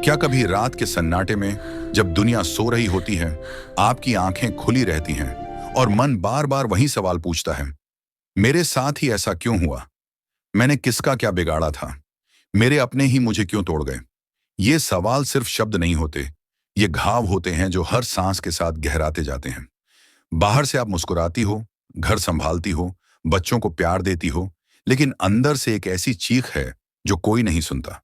क्या कभी रात के सन्नाटे में जब दुनिया सो रही होती है, आपकी आंखें खुली रहती हैं और मन बार बार वही सवाल पूछता है, मेरे साथ ही ऐसा क्यों हुआ? मैंने किसका क्या बिगाड़ा था? मेरे अपने ही मुझे क्यों तोड़ गए? ये सवाल सिर्फ शब्द नहीं होते, ये घाव होते हैं जो हर सांस के साथ गहराते जाते हैं। बाहर से आप मुस्कुराती हो, घर संभालती हो, बच्चों को प्यार देती हो, लेकिन अंदर से एक ऐसी चीख है जो कोई नहीं सुनता।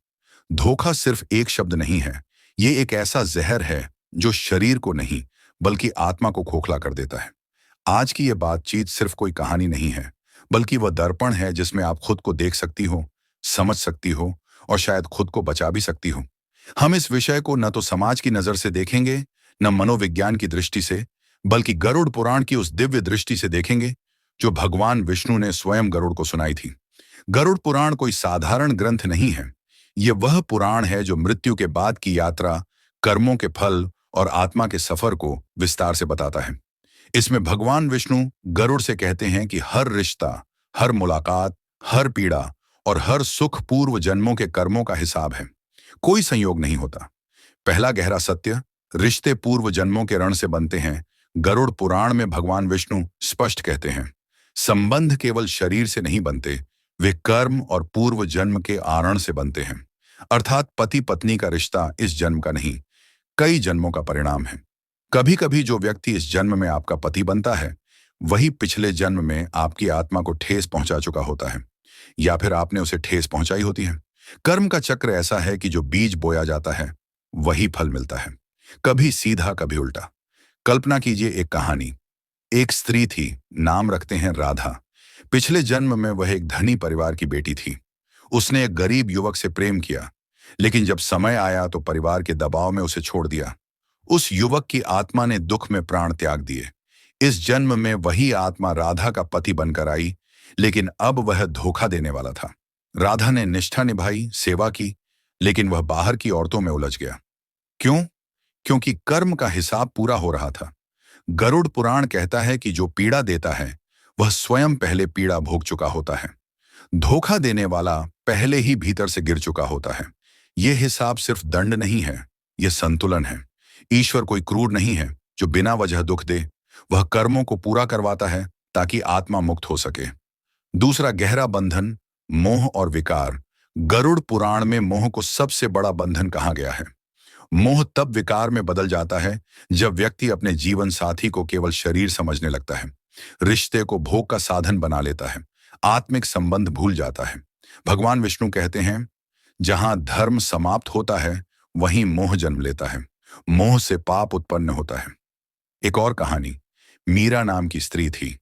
धोखा सिर्फ एक शब्द नहीं है, ये एक ऐसा जहर है जो शरीर को नहीं बल्कि आत्मा को खोखला कर देता है। आज की ये बातचीत सिर्फ कोई कहानी नहीं है, बल्कि वह दर्पण है जिसमें आप खुद को देख सकती हो, समझ सकती हो और शायद खुद को बचा भी सकती हो। हम इस विषय को न तो समाज की नजर से देखेंगे, न मनोविज्ञान की दृष्टि से, बल्कि गरुड़ पुराण की उस दिव्य दृष्टि से देखेंगे जो भगवान विष्णु ने स्वयं गरुड़ को सुनाई थी। गरुड़ पुराण कोई साधारण ग्रंथ नहीं है, ये वह पुराण है जो मृत्यु के बाद की यात्रा, कर्मों के फल और आत्मा के सफर को विस्तार से बताता है। इसमें भगवान विष्णु गरुड़ से कहते हैं कि हर रिश्ता, हर मुलाकात, हर पीड़ा और हर सुख पूर्व जन्मों के कर्मों का हिसाब है। कोई संयोग नहीं होता। पहला गहरा सत्य, रिश्ते पूर्व जन्मों के रण से बनते हैं। गरुड़ पुराण में भगवान विष्णु स्पष्ट कहते हैं, संबंध केवल शरीर से नहीं बनते, वे कर्म और पूर्व जन्म के आरण से बनते हैं। अर्थात पति पत्नी का रिश्ता इस जन्म का नहीं, कई जन्मों का परिणाम है। कभी कभी जो व्यक्ति इस जन्म में आपका पति बनता है, वही पिछले जन्म में आपकी आत्मा को ठेस पहुंचा चुका होता है, या फिर आपने उसे ठेस पहुंचाई होती है। कर्म का चक्र ऐसा है कि जो बीज बोया जाता है वही फल मिलता है, कभी सीधा कभी उल्टा। कल्पना कीजिए एक कहानी। एक स्त्री थी, नाम रखते हैं राधा। पिछले जन्म में वह एक धनी परिवार की बेटी थी। उसने एक गरीब युवक से प्रेम किया, लेकिन जब समय आया तो परिवार के दबाव में उसे छोड़ दिया। उस युवक की आत्मा ने दुख में प्राण त्याग दिए। इस जन्म में वही आत्मा राधा का पति बनकर आई, लेकिन अब वह धोखा देने वाला था। राधा ने निष्ठा निभाई, सेवा की, लेकिन वह बाहर की औरतों में उलझ गया। क्यों? क्योंकि कर्म का हिसाब पूरा हो रहा था। गरुड़ पुराण कहता है कि जो पीड़ा देता है वह स्वयं पहले पीड़ा भोग चुका होता है। धोखा देने वाला पहले ही भीतर से गिर चुका होता है। यह हिसाब सिर्फ दंड नहीं है, यह संतुलन है। ईश्वर कोई क्रूर नहीं है जो बिना वजह दुख दे, वह कर्मों को पूरा करवाता है ताकि आत्मा मुक्त हो सके। दूसरा गहरा बंधन, मोह और विकार। गरुड़ पुराण में मोह को सबसे बड़ा बंधन कहा गया है। मोह तब विकार में बदल जाता है जब व्यक्ति अपने जीवन साथी को केवल शरीर समझने लगता है, रिश्ते को भोग का साधन बना लेता है, आत्मिक संबंध भूल जाता है। भगवान विष्णु कहते हैं, जहां धर्म समाप्त होता है वहीं मोह जन्म लेता है। मोह से पाप उत्पन्न होता है। एक और कहानी। मीरा नाम की स्त्री थी।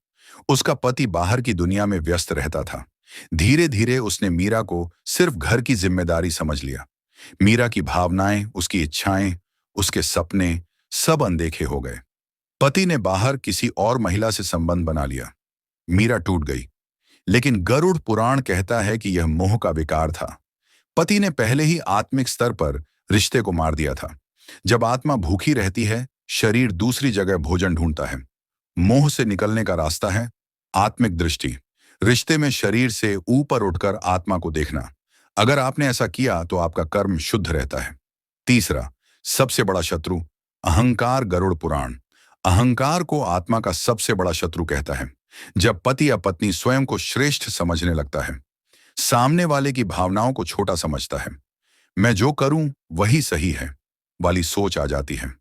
उसका पति बाहर की दुनिया में व्यस्त रहता था। धीरे धीरे उसने मीरा को सिर्फ घर की जिम्मेदारी समझ लिया। मीरा की भावनाएं, उसकी इच्छाएं, उसके सपने सब अनदेखे हो गए। पति ने बाहर किसी और महिला से संबंध बना लिया। मीरा टूट गई। लेकिन गरुड़ पुराण कहता है कि यह मोह का विकार था। पति ने पहले ही आत्मिक स्तर पर रिश्ते को मार दिया था। जब आत्मा भूखी रहती है, शरीर दूसरी जगह भोजन ढूंढता है। मोह से निकलने का रास्ता है आत्मिक दृष्टि। रिश्ते में शरीर से ऊपर उठकर आत्मा को देखना। अगर आपने ऐसा किया तो आपका कर्म शुद्ध रहता है। तीसरा, सबसे बड़ा शत्रु, अहंकार। गरुड़ पुराण अहंकार को आत्मा का सबसे बड़ा शत्रु कहता है। जब पति या पत्नी स्वयं को श्रेष्ठ समझने लगता है, सामने वाले की भावनाओं को छोटा समझता है, मैं जो करूं वही सही है वाली सोच आ जाती है,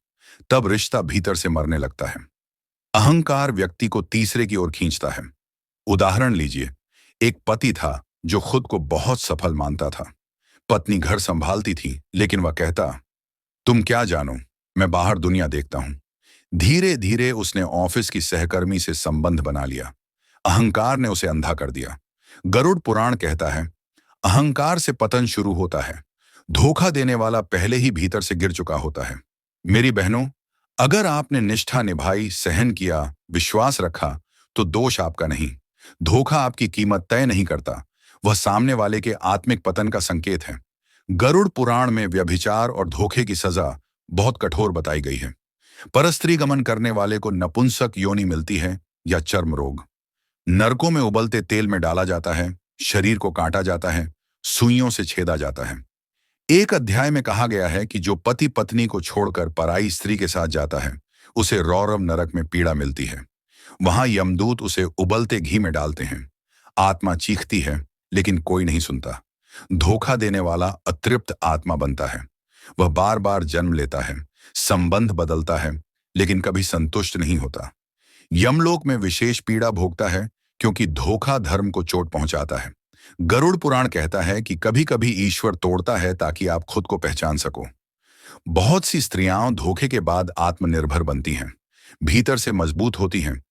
तब रिश्ता भीतर से मरने लगता है। अहंकार व्यक्ति को तीसरे की ओर खींचता है। उदाहरण लीजिए, एक पति था जो खुद को बहुत सफल मानता था। पत्नी घर संभालती थी, लेकिन वह कहता, तुम क्या जानो, मैं बाहर दुनिया देखता हूं। धीरे धीरे उसने ऑफिस की सहकर्मी से संबंध बना लिया। अहंकार ने उसे अंधा कर दिया। गरुड़ पुराण कहता है, अहंकार से पतन शुरू होता है। धोखा देने वाला पहले ही भीतर से गिर चुका होता है। मेरी बहनों, अगर आपने निष्ठा निभाई, सहन किया, विश्वास रखा, तो दोष आपका नहीं। धोखा आपकी कीमत तय नहीं करता, वह सामने वाले के आत्मिक पतन का संकेत है। गरुड़ पुराण में व्यभिचार और धोखे की सजा बहुत कठोर बताई गई है। परस्त्री गमन करने वाले को नपुंसक योनि मिलती है या चर्म रोग। नरकों में उबलते तेल में डाला जाता है, शरीर को काटा जाता है, सुइयों से छेदा जाता है। एक अध्याय में कहा गया है कि जो पति पत्नी को छोड़कर पराई स्त्री के साथ जाता है, उसे रौरव नरक में पीड़ा मिलती है। वहां यमदूत उसे उबलते घी में डालते हैं। आत्मा चीखती है, लेकिन कोई नहीं सुनता। धोखा देने वाला अतृप्त आत्मा बनता है। वह बार बार जन्म लेता है, संबंध बदलता है, लेकिन कभी संतुष्ट नहीं होता। यमलोक में विशेष पीड़ा भोगता है, क्योंकि धोखा धर्म को चोट पहुंचाता है। गरुड़ पुराण कहता है कि कभी कभी ईश्वर तोड़ता है ताकि आप खुद को पहचान सको। बहुत सी स्त्रियां धोखे के बाद आत्मनिर्भर बनती हैं, भीतर से मजबूत होती हैं,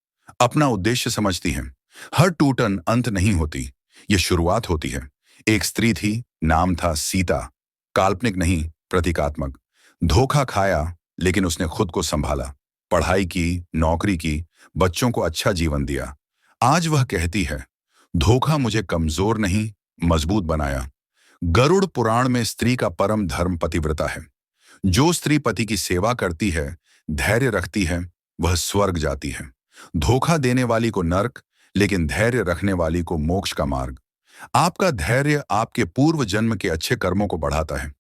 अपना उद्देश्य समझती हैं। हर टूटन अंत नहीं होती, यह शुरुआत होती है। एक स्त्री थी, नाम था सीता। काल्पनिक नहीं, प्रतीकात्मक। धोखा खाया, लेकिन उसने खुद को संभाला, पढ़ाई की, नौकरी की, बच्चों को अच्छा जीवन दिया। आज वह कहती है, धोखा मुझे कमजोर नहीं, मजबूत बनाया। गरुड़ पुराण में स्त्री का परम धर्म पतिव्रता है। जो स्त्री पति की सेवा करती है, धैर्य रखती है, वह स्वर्ग जाती है। धोखा देने वाली को नरक, लेकिन धैर्य रखने वाली को मोक्ष का मार्ग। आपका धैर्य आपके पूर्व जन्म के अच्छे कर्मों को बढ़ाता है।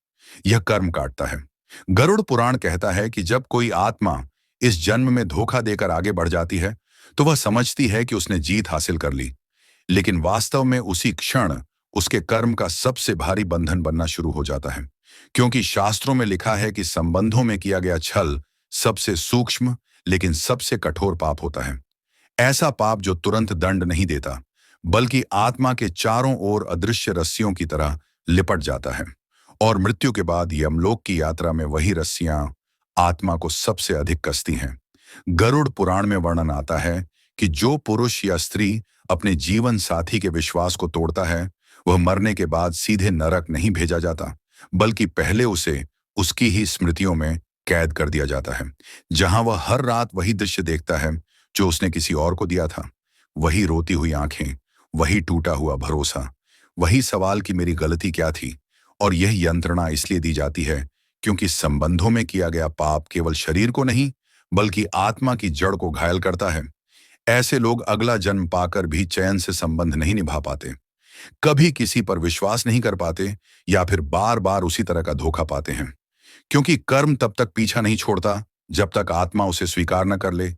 यह कर्म काटता है। गरुड़ पुराण कहता है कि जब कोई आत्मा इस जन्म में धोखा देकर आगे बढ़ जाती है, तो वह समझती है कि उसने जीत हासिल कर ली, लेकिन वास्तव में उसी क्षण उसके कर्म का सबसे भारी बंधन बनना शुरू हो जाता है। क्योंकि शास्त्रों में लिखा है कि संबंधों में किया गया छल सबसे सूक्ष्म लेकिन सबसे कठोर पाप होता है। ऐसा पाप जो तुरंत दंड नहीं देता, बल्कि आत्मा के चारों ओर अदृश्य रस्सियों की तरह लिपट जाता है। और मृत्यु के बाद यमलोक की यात्रा में वही रस्सियां आत्मा को सबसे अधिक कसती हैं। गरुड़ पुराण में वर्णन आता है कि जो पुरुष या स्त्री अपने जीवन साथी के विश्वास को तोड़ता है, वह मरने के बाद सीधे नरक नहीं भेजा जाता, बल्कि पहले उसे उसकी ही स्मृतियों में कैद कर दिया जाता है, जहां वह हर रात वही दृश्य देखता है जो उसने किसी और को दिया था। वही रोती हुई आंखें, वही टूटा हुआ भरोसा, वही सवाल कि मेरी गलती क्या थी। और यह यंत्रणा इसलिए दी जाती है क्योंकि संबंधों में किया गया पाप केवल शरीर को नहीं, बल्कि आत्मा की जड़ को घायल करता है। ऐसे लोग अगला जन्म पाकर भी चैन से संबंध नहीं निभा पाते, कभी किसी पर विश्वास नहीं कर पाते, या फिर बार बार उसी तरह का धोखा पाते हैं। क्योंकि कर्म तब तक पीछा नहीं छोड़ता जब तक आत्मा उसे स्वीकार न कर ले।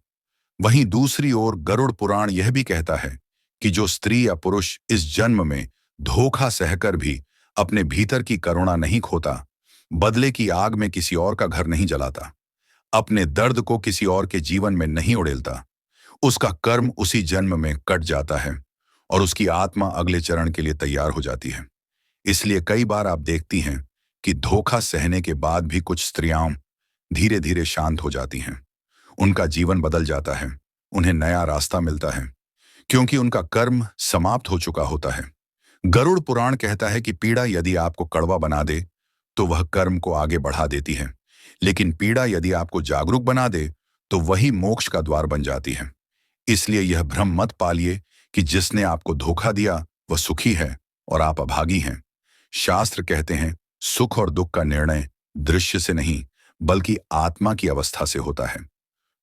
वहीं दूसरी ओर गरुड़ पुराण यह भी कहता है कि जो स्त्री या पुरुष इस जन्म में धोखा सहकर भी अपने भीतर की करुणा नहीं खोता, बदले की आग में किसी और का घर नहीं जलाता, अपने दर्द को किसी और के जीवन में नहीं उड़ेलता, उसका कर्म उसी जन्म में कट जाता है और उसकी आत्मा अगले चरण के लिए तैयार हो जाती है। इसलिए कई बार आप देखती हैं कि धोखा सहने के बाद भी कुछ स्त्रियां धीरे धीरे शांत हो जाती हैं। उनका जीवन बदल जाता है, उन्हें नया रास्ता मिलता है, क्योंकि उनका कर्म समाप्त हो चुका होता है। गरुड़ पुराण कहता है कि पीड़ा यदि आपको कड़वा बना दे, तो वह कर्म को आगे बढ़ा देती है, लेकिन पीड़ा यदि आपको जागरूक बना दे, तो वही मोक्ष का द्वार बन जाती है। इसलिए यह भ्रम मत पालिए कि जिसने आपको धोखा दिया वह सुखी है और आप अभागी हैं। शास्त्र कहते हैं, सुख और दुख का निर्णय दृश्य से नहीं, बल्कि आत्मा की अवस्था से होता है।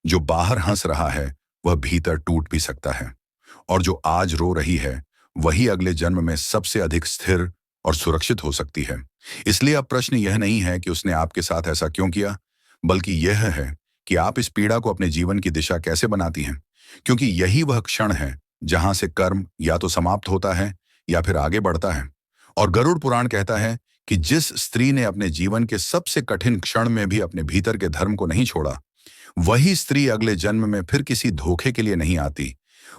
जो बाहर हंस रहा है, वह भीतर टूट भी सकता है, और जो आज रो रही है, वही अगले जन्म में सबसे अधिक स्थिर और सुरक्षित हो सकती है। इसलिए अब प्रश्न यह नहीं है कि उसने आपके साथ ऐसा क्यों किया, बल्कि यह है कि आप इस पीड़ा को अपने जीवन की दिशा कैसे बनाती हैं। क्योंकि यही वह क्षण है जहां से कर्म या तो समाप्त होता है या फिर आगे बढ़ता है। और गरुड़ पुराण कहता है कि जिस स्त्री ने अपने जीवन के सबसे कठिन क्षण में भी अपने भीतर के धर्म को नहीं छोड़ा, वही स्त्री अगले जन्म में फिर किसी धोखे के लिए नहीं आती,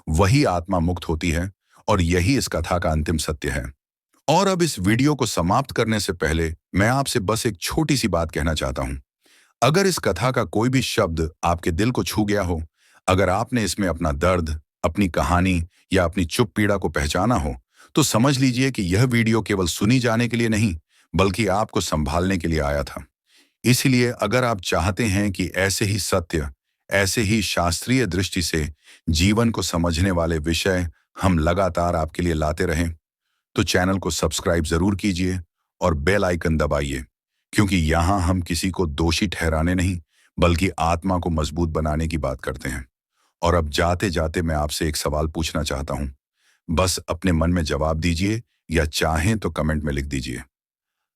वही आत्मा मुक्त होती है। और यही इस कथा का अंतिम सत्य है। और अब इस वीडियो को समाप्त करने से पहले मैं आपसे बस एक छोटी सी बात कहना चाहता हूं। अगर इस कथा का कोई भी शब्द आपके दिल को छू गया हो, अगर आपने इसमें अपना दर्द, अपनी कहानी या अपनी चुप पीड़ा को पहचाना हो, तो समझ लीजिए कि यह वीडियो केवल सुनी जाने के लिए नहीं, बल्कि आपको संभालने के लिए आया था। इसलिए अगर आप चाहते हैं कि ऐसे ही सत्य, ऐसे ही शास्त्रीय दृष्टि से जीवन को समझने वाले विषय हम लगातार आपके लिए लाते रहें, तो चैनल को सब्सक्राइब जरूर कीजिए और बेल आइकन दबाइए, क्योंकि यहां हम किसी को दोषी ठहराने नहीं, बल्कि आत्मा को मजबूत बनाने की बात करते हैं। और अब जाते जाते मैं आपसे एक सवाल पूछना चाहता हूं। बस अपने मन में जवाब दीजिए, या चाहें तो कमेंट में लिख दीजिए।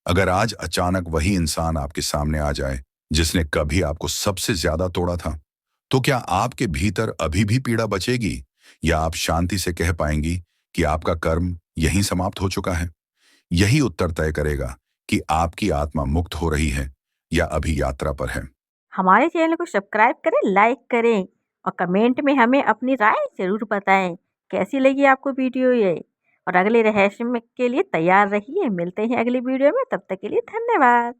अगर आज अचानक वही इंसान आपके सामने आ जाए जिसने कभी आपको सबसे ज्यादा तोड़ा था, तो क्या आपके भीतर अभी भी पीड़ा बचेगी या आप शांति से कह पाएंगी कि आपका कर्म यहीं समाप्त हो चुका है? यही उत्तर तय करेगा कि आपकी आत्मा मुक्त हो रही है या अभी यात्रा पर है। हमारे चैनल को सब्सक्राइब करें, लाइक करें और कमेंट में हमें अपनी राय ज़रूर बताएं। कैसी लगी आपको वीडियो ये? और अगले रहस्य में के लिए तैयार रहिए। मिलते हैं अगली वीडियो में, तब तक के लिए धन्यवाद।